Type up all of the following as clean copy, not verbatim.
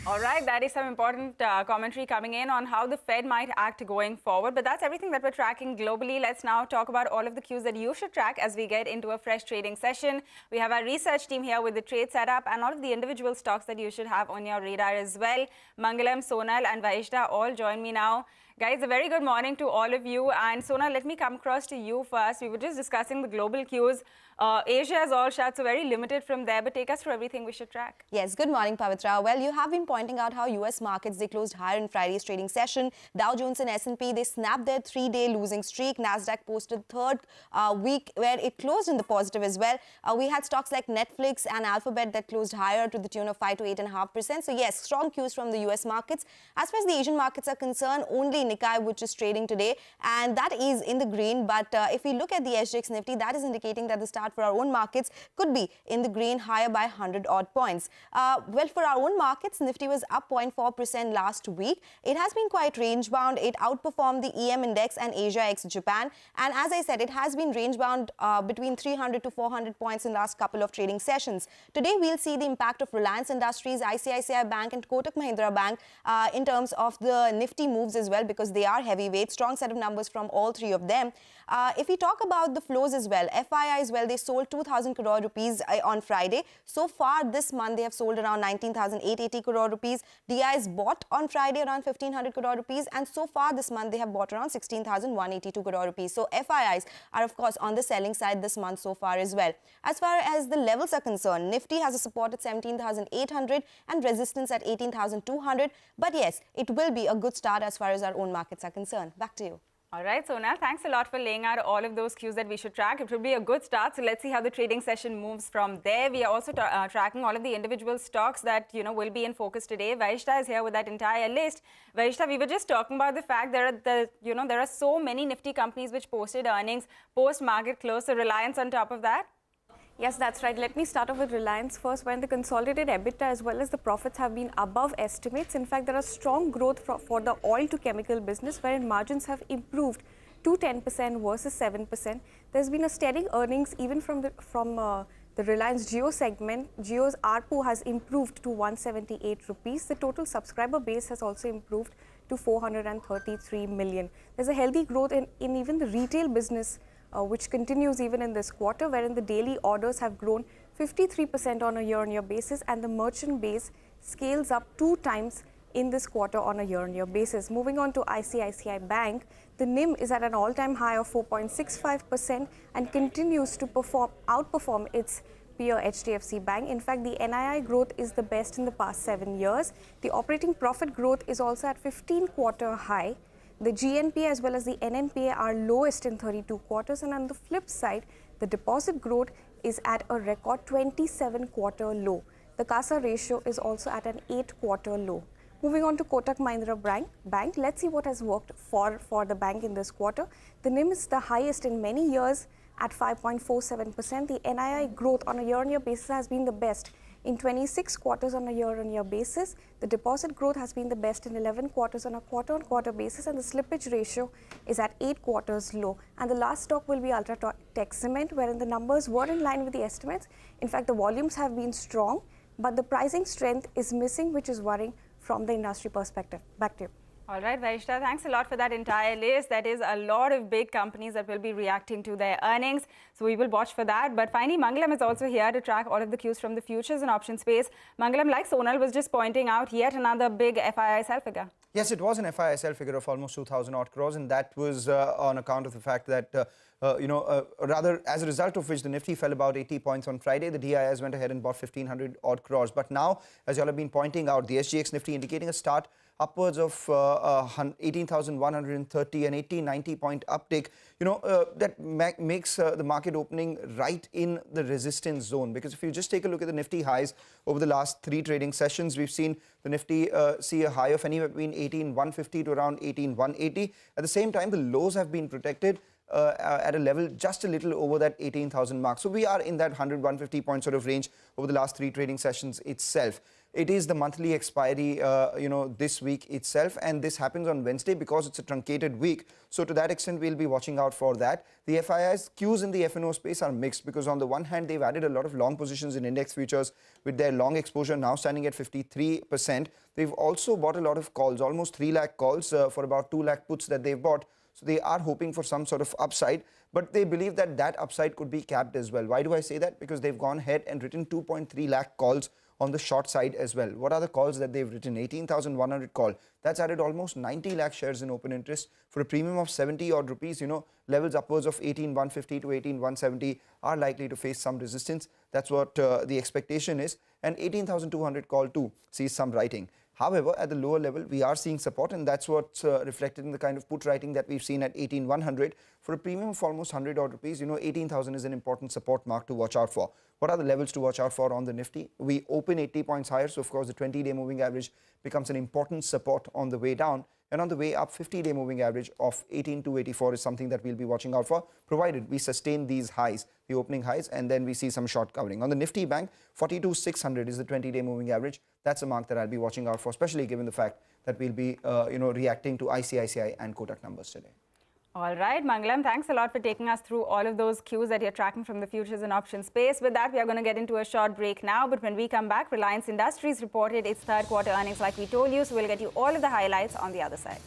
All right, that is some important commentary coming in on how the Fed might act going forward. But that's everything that we're tracking globally. Let's now talk about all of the cues that you should track as we get into a fresh trading session. We have our research team here with the trade setup and all of the individual stocks that you should have on your radar as well. Mangalam, Sonal and Vaishta all join me now. Guys, a very good morning to all of you. And Sonal, let me come across to you first. We were just discussing the global cues. Asia is all shut, so very limited from there. But take us through everything we should track. Yes, good morning, Pavitra. Well, you have been pointing out how US markets, they closed higher in Friday's trading session. Dow Jones and S&P, they snapped their three-day losing streak. Nasdaq posted third week where it closed in the positive as well. We had stocks like Netflix and Alphabet that closed higher to the tune of 5 to 8.5%. So yes, strong cues from the US markets. As far as the Asian markets are concerned, only Nikkei, which is trading today, and that is in the green. But if we look at the SGX Nifty, that is indicating that the start for our own markets could be in the green, higher by 100 odd points. Well, for our own markets, Nifty was up 0.4% last week. It has been quite range bound. It outperformed the EM index and Asia ex Japan. And as I said, it has been range bound between 300 to 400 points in the last couple of trading sessions. Today, we'll see the impact of Reliance Industries, ICICI Bank and Kotak Mahindra Bank in terms of the Nifty moves as well, because they are heavyweight. Strong set of numbers from all three of them. If we talk about the flows as well, FII as well, they sold 2,000 crore rupees on Friday. So far this month, they have sold around 19,880 crore rupees. DIs bought on Friday around 1,500 crore rupees. And so far this month, they have bought around 16,182 crore rupees. So FIIs are, of course, on the selling side this month so far as well. As far as the levels are concerned, Nifty has a support at 17,800 and resistance at 18,200. But yes, it will be a good start as far as our own markets are concerned. Back to you. All right, Sonal, thanks a lot for laying out all of those cues that we should track. It will be a good start. So let's see how the trading session moves from there. We are also tracking all of the individual stocks that, will be in focus today. Vaishta is here with that entire list. Vaishta, we were just talking about the fact that there are so many Nifty companies which posted earnings post-market close. So Reliance on top of that? Yes, that's right. Let me start off with Reliance first, when the consolidated EBITDA as well as the profits have been above estimates. In fact, there are strong growth for the oil to chemical business, wherein margins have improved to 10% versus 7%. There's been a steady earnings even from the Reliance Jio segment. Jio's ARPU has improved to 178 rupees. The total subscriber base has also improved to 433 million. There's a healthy growth in even the retail business, which continues even in this quarter, wherein the daily orders have grown 53% on a year-on-year basis, and the merchant base scales up 2 times in this quarter on a year-on-year basis. Moving on to ICICI Bank, the NIM is at an all-time high of 4.65% and continues to outperform its peer HDFC Bank. In fact, the NII growth is the best in the past 7 years. The operating profit growth is also at 15-quarter high. The GNPA as well as the NNPA are lowest in 32 quarters, and on the flip side, the deposit growth is at a record 27-quarter low. The CASA ratio is also at an 8-quarter low. Moving on to Kotak Mahindra Bank, let's see what has worked for the bank in this quarter. The NIM is the highest in many years at 5.47%. The NII growth on a year-on-year basis has been the best in 26 quarters on a year-on-year basis. The deposit growth has been the best in 11 quarters on a quarter-on-quarter basis, and the slippage ratio is at 8 quarters low. And the last stock will be Ultratech Cement, wherein the numbers were in line with the estimates. In fact, the volumes have been strong, but the pricing strength is missing, which is worrying from the industry perspective. Back to you. All right, Vaishta, thanks a lot for that entire list. That is a lot of big companies that will be reacting to their earnings. So we will watch for that. But finally, Mangalam is also here to track all of the cues from the futures and option space. Mangalam, like Sonal was just pointing out, yet another big FII sell figure. Yes, it was an FII sell figure of almost 2,000 odd crores, and that was on account of the fact that, rather as a result of which the Nifty fell about 80 points on Friday. The DIs went ahead and bought 1,500 odd crores. But now, as you all have been pointing out, the SGX Nifty indicating a start upwards of 18,130 and 80-90 point uptick, that makes the market opening right in the resistance zone. Because if you just take a look at the Nifty highs over the last 3 trading sessions, we've seen the Nifty see a high of anywhere between 18,150 to around 18,180. At the same time, the lows have been protected at a level just a little over that 18,000 mark. So we are in that 100-150 point sort of range over the last 3 trading sessions itself. It is the monthly expiry, this week itself, and this happens on Wednesday because it's a truncated week. So to that extent, we'll be watching out for that. The FII's cues in the F&O space are mixed because on the one hand, they've added a lot of long positions in index futures with their long exposure now standing at 53%. They've also bought a lot of calls, almost 3 lakh calls for about 2 lakh puts that they've bought. So they are hoping for some sort of upside, but they believe that that upside could be capped as well. Why do I say that? Because they've gone ahead and written 2.3 lakh calls on the short side as well. What are the calls that they've written? 18,100 call. That's added almost 90 lakh shares in open interest for a premium of 70 odd rupees. Levels upwards of 18,150 to 18,170 are likely to face some resistance. That's what the expectation is. And 18,200 call too sees some writing. However, at the lower level, we are seeing support, and that's what's reflected in the kind of put writing that we've seen at 18,100 for a premium of almost 100 odd rupees. 18,000 is an important support mark to watch out for. What are the levels to watch out for on the Nifty? We open 80 points higher, so of course the 20-day moving average becomes an important support on the way down. And on the way up, 50-day moving average of 18,284 is something that we'll be watching out for, provided we sustain these highs, the opening highs, and then we see some short covering. On the Nifty Bank, 42,600 is the 20-day moving average. That's a mark that I'll be watching out for, especially given the fact that we'll be, reacting to ICICI and Kotak numbers today. All right, Mangalam, thanks a lot for taking us through all of those cues that you're tracking from the futures and options space. With that, we are going to get into a short break now. But when we come back, Reliance Industries reported its third quarter earnings like we told you. So we'll get you all of the highlights on the other side.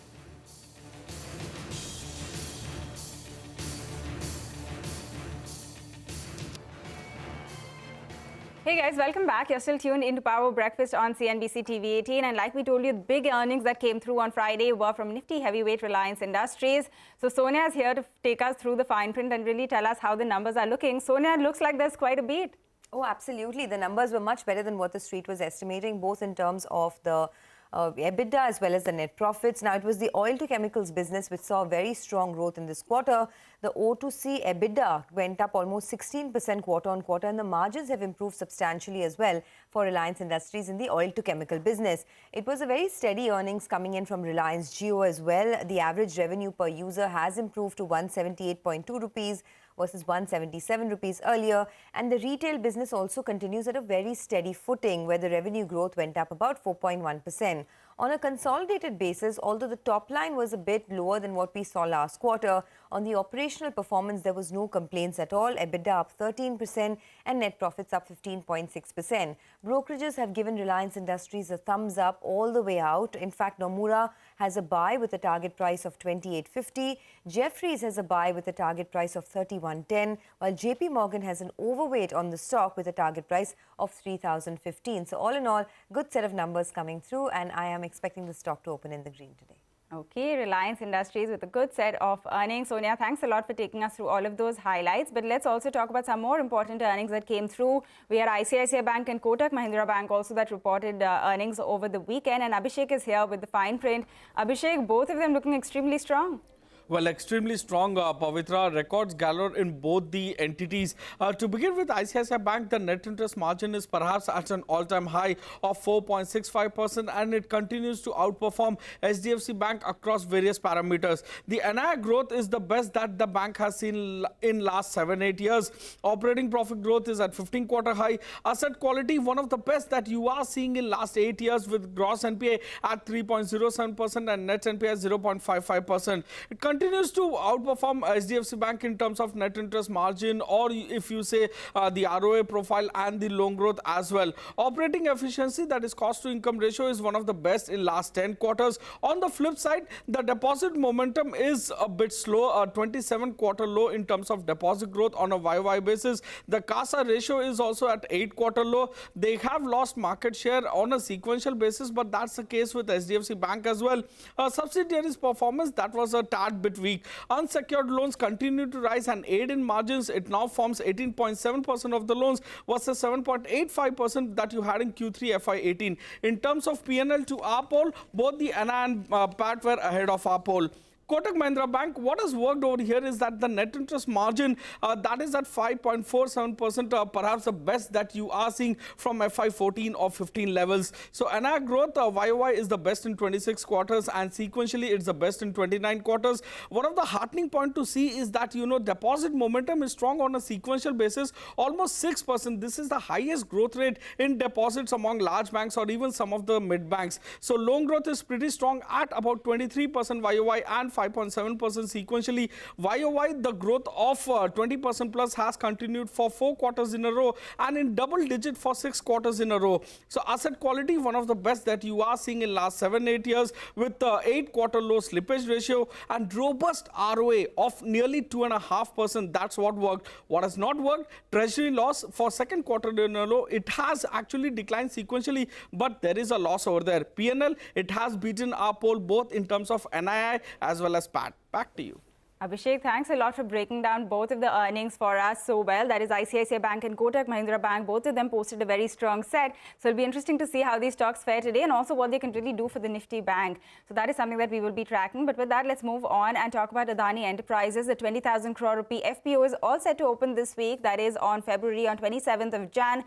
Hey guys, welcome back. You're still tuned into Power Breakfast on CNBC-TV18, and like we told you, the big earnings that came through on Friday were from Nifty heavyweight Reliance Industries. So Sonia is here to take us through the fine print and really tell us how the numbers are looking. Sonia, it looks like there's quite a beat. Oh, absolutely. The numbers were much better than what the street was estimating, both in terms of the EBITDA as well as the net profits. Now, it was the oil to chemicals business which saw very strong growth in this quarter. The O2C EBITDA went up almost 16% quarter on quarter, and the margins have improved substantially as well for Reliance Industries in the oil to chemical business. It was a very steady earnings coming in from Reliance Jio as well. The average revenue per user has improved to 178.2 rupees versus 177 rupees earlier, and the retail business also continues at a very steady footing where the revenue growth went up about 4.1%. On a consolidated basis, although the top line was a bit lower than what we saw last quarter, on the operational performance there was no complaints at all. EBITDA up 13% and net profits up 15.6%. Brokerages have given Reliance Industries a thumbs up all the way out. In fact, Nomura has a buy with a target price of 28.50. Jefferies has a buy with a target price of 31.10, while JP Morgan has an overweight on the stock with a target price of 3,015. So all in all, good set of numbers coming through, and I am expecting the stock to open in the green today. Okay, Reliance Industries with a good set of earnings. Sonia, thanks a lot for taking us through all of those highlights. But let's also talk about some more important earnings that came through. We had ICICI Bank and Kotak Mahindra Bank also that reported earnings over the weekend. And Abhishek is here with the fine print. Abhishek, both of them looking extremely strong. Well, extremely strong, Pavitra. Records galore in both the entities. To begin with, ICICI Bank, the net interest margin is perhaps at an all-time high of 4.65%, and it continues to outperform HDFC Bank across various parameters. The NII growth is the best that the bank has seen in last 7-8 years. Operating profit growth is at 15-quarter high. Asset quality, one of the best that you are seeing in last 8 years, with gross NPA at 3.07% and net NPA at 0.55%. It continues to outperform HDFC Bank in terms of net interest margin, or if you say the ROA profile and the loan growth as well. Operating efficiency, that is cost to income ratio, is one of the best in last 10 quarters. On the flip side, the deposit momentum is a bit slow, a 27-quarter low in terms of deposit growth on a YY basis. The CASA ratio is also at 8-quarter low. They have lost market share on a sequential basis, but that's the case with HDFC Bank as well. Subsidiaries performance, that was a tad bit weak. Unsecured loans continue to rise and aid in margins. It now forms 18.7% of the loans versus 7.85% that you had in Q3 FY18. In terms of P&L to ARPOL, both the NI and PAT were ahead of ARPOL. Kotak Mahindra Bank, what has worked over here is that the net interest margin that is at 5.47%, perhaps the best that you are seeing from FY14 or 15 levels. So NII growth YOY is the best in 26 quarters and sequentially it's the best in 29 quarters. One of the heartening point to see is that, deposit momentum is strong on a sequential basis, almost 6%. This is the highest growth rate in deposits among large banks or even some of the mid banks. So loan growth is pretty strong at about 23% YOY and 5.7% sequentially. YOY, the growth of 20% plus has continued for 4 quarters in a row and in double digit for 6 quarters in a row. So asset quality, one of the best that you are seeing in last 7-8 years with 8-quarter low slippage ratio and robust ROA of nearly 2.5%. That's what worked. What has not worked, treasury loss for 2nd quarter in a row. It has actually declined sequentially, but there is a loss over there. PNL, it has beaten our poll both in terms of NII as well as PAT. Back to you. Abhishek, thanks a lot for breaking down both of the earnings for us so well. That is ICICI Bank and Kotak Mahindra Bank. Both of them posted a very strong set. So it'll be interesting to see how these stocks fare today and also what they can really do for the Nifty Bank. So that is something that we will be tracking. But with that, let's move on and talk about Adani Enterprises. The 20,000 crore rupee FPO is all set to open this week. That is on February, on 27th of Jan.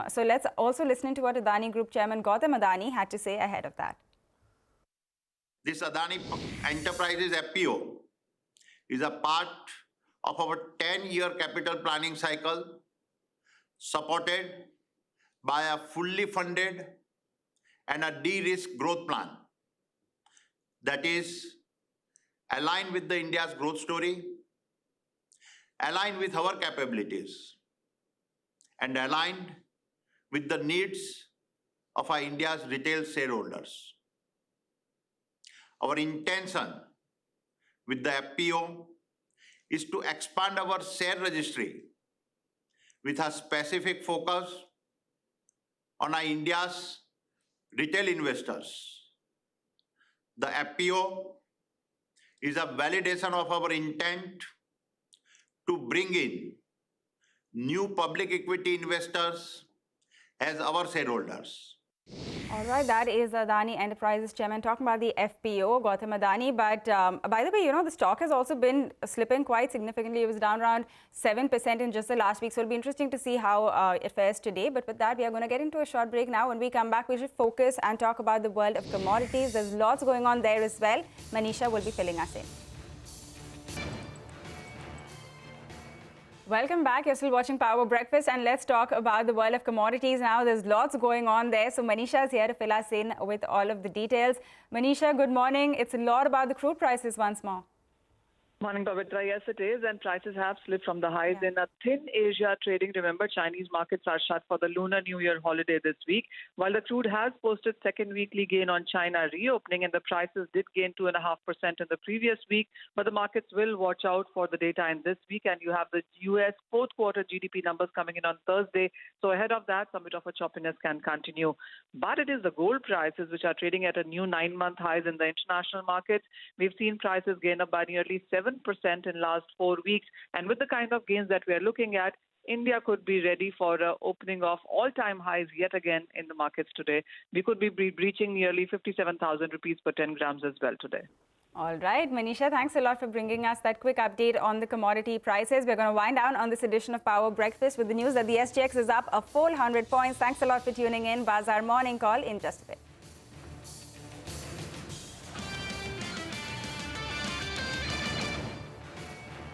So let's also listen to what Adani Group Chairman Gautam Adani had to say ahead of that. This Adani Enterprises FPO is a part of our 10-year capital planning cycle, supported by a fully funded and a de-risked growth plan that is aligned with the India's growth story, aligned with our capabilities, and aligned with the needs of our India's retail shareholders. Our intention with the FPO is to expand our share registry with a specific focus on our India's retail investors. The FPO is a validation of our intent to bring in new public equity investors as our shareholders. All right, that is Adani Enterprises Chairman talking about the FPO, Gautam Adani. But by the way, the stock has also been slipping quite significantly. It was down around 7% in just the last week. So it'll be interesting to see how it fares today. But with that, we are going to get into a short break now. When we come back, we should focus and talk about the world of commodities. There's lots going on there as well. Manisha will be filling us in. Welcome back. You're still watching Power Breakfast, and let's talk about the world of commodities now. There's lots going on there. So Manisha is here to fill us in with all of the details. Manisha, good morning. It's a lot about the crude prices once more. Morning, Pavitra. Yes, it is. And prices have slipped from the highs in a thin Asia trading. Remember, Chinese markets are shut for the Lunar New Year holiday this week. While the crude has posted second weekly gain on China reopening, and the prices did gain 2.5% in the previous week. But the markets will watch out for the data in this week. And you have the U.S. fourth quarter GDP numbers coming in on Thursday. So ahead of that, some bit of a choppiness can continue. But it is the gold prices which are trading at a new 9-month highs in the international markets. We've seen prices gain up by nearly 7% in last 4 weeks. And with the kind of gains that we are looking at, India could be ready for opening of all-time highs yet again in the markets today. We could be breaching nearly 57,000 rupees per 10 grams as well today. All right, Manisha, thanks a lot for bringing us that quick update on the commodity prices. We're going to wind down on this edition of Power Breakfast with the news that the SGX is up a full 100 points. Thanks a lot for tuning in. Bazaar Morning Call in just a bit.